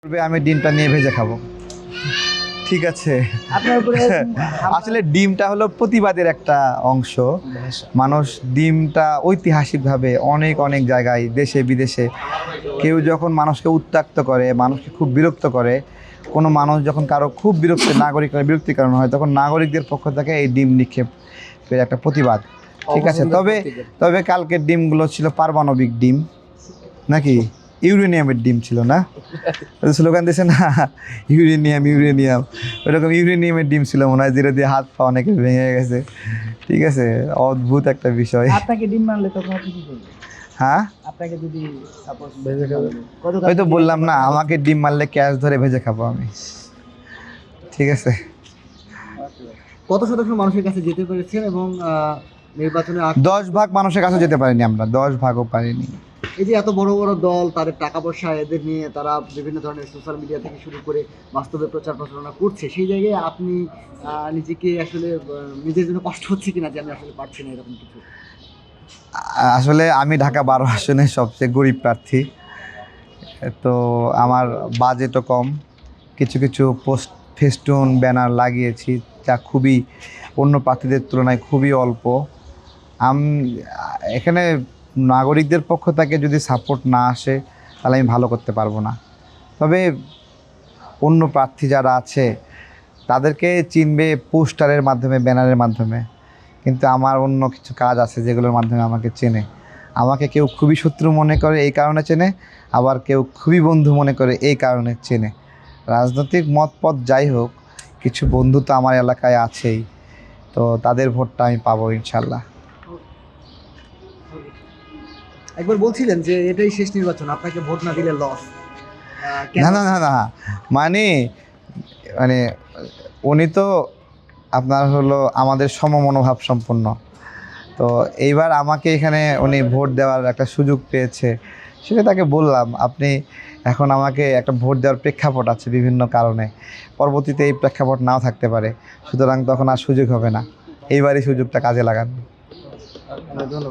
আমি ডিমটা নিয়ে ভেজে খাবো, ঠিক আছে। আসলে ডিমটা হলো প্রতিবাদের একটা অংশ। মানুষ ডিমটা ঐতিহাসিকভাবে অনেক অনেক জায়গায় দেশে বিদেশে কেউ যখন মানুষকে উত্ত্যক্ত করে, মানুষকে খুব বিরক্ত করে, কোনো মানুষ যখন কারো খুব নাগরিকের বিরক্তির কারণ হয়, তখন নাগরিকদের পক্ষ থেকে এই ডিম নিক্ষেপের একটা প্রতিবাদ, ঠিক আছে। তবে কালকের ডিমগুলো ছিল পারমাণবিক ডিম নাকি ইউরেনিয়ামের ডিম ছিল না, স্লোগান দিয়েছে না, ইউরেনিয়াম ওইরকম ইউরেনিয়ামের ডিম ছিল মনে হয়, যেটা দিয়ে হাত পা অনেকে ভেঙে গেছে, ঠিক আছে। অদ্ভুত একটা বিষয়। আপনাকে ডিম মারলে তখন আপনি কি করবেন? হ্যাঁ, আপনাকে যদি সাপোজ ওই তো বললাম না, আমাকে ডিম মারলে ক্যাশ ধরে ভেজে খাবো আমি, ঠিক আছে। কত শতাংশ মানুষের কাছে যেতে পেরেছেন এবং নির্বাচনে 10 ভাগ মানুষের কাছে যেতে পারিনি আমরা, 10 ভাগও পারিনি। এই যে এত বড় বড় দল, তাদের টাকা পয়সা এদের নিয়ে তারা বিভিন্ন ধরনের সোশ্যাল মিডিয়া থেকে শুরু করে বাস্তবে প্রচার প্রচারণা করছে, সেই জায়গায় আপনি নিজেকে আসলে নিজের জন্য কষ্ট হচ্ছে কিনা যে আমি আসলে পারছি না এরকম কিছু? আসলে আমি ঢাকা 12 আসনের সবচেয়ে গরিব প্রার্থী, তো আমার বাজেটও কম, কিছু কিছু ফেস্টুন ব্যানার লাগিয়েছি যা খুবই অন্য প্রার্থীদের তুলনায় খুবই অল্প। এখানে নাগরিকদের পক্ষ থেকে যদি সাপোর্ট না আসে তাহলে আমি ভালো করতে পারবো না। তবে অন্য প্রার্থী যারা আছে তাদেরকে চিনবে পোস্টারের মাধ্যমে, ব্যানারের মাধ্যমে, কিন্তু আমার অন্য কিছু কাজ আছে যেগুলোর মাধ্যমে আমাকে চেনে। আমাকে কেউ খুবই শত্রু মনে করে এই কারণে চেনে, আবার কেউ খুবই বন্ধু মনে করে এই কারণে চেনে। রাজনৈতিক মতপথ যাই হোক, কিছু বন্ধু তো আমার এলাকায় আছেই, তো তাদের ভোটটা আমি পাবো ইনশাল্লাহ। একবার বলছিলেন যে এটাই শেষ নির্বাচন, আপনাকে ভোট না দিলে লস। না, মানে মানে উনি তো আপনার হলো আমাদের সমমনোভাব সম্পন্ন, তো এইবার আমাকে এখানে উনি ভোট দেওয়ার একটা সুযোগ পেয়েছে, সেটা তাকে বললাম আপনি এখন আমাকে একটা ভোট দেওয়ার প্রেক্ষাপট আছে বিভিন্ন কারণে, পরবর্তীতে এই প্রেক্ষাপট নাও থাকতে পারে, সুতরাং তখন আর সুযোগ হবে না, এইবারই সুযোগটা কাজে লাগান।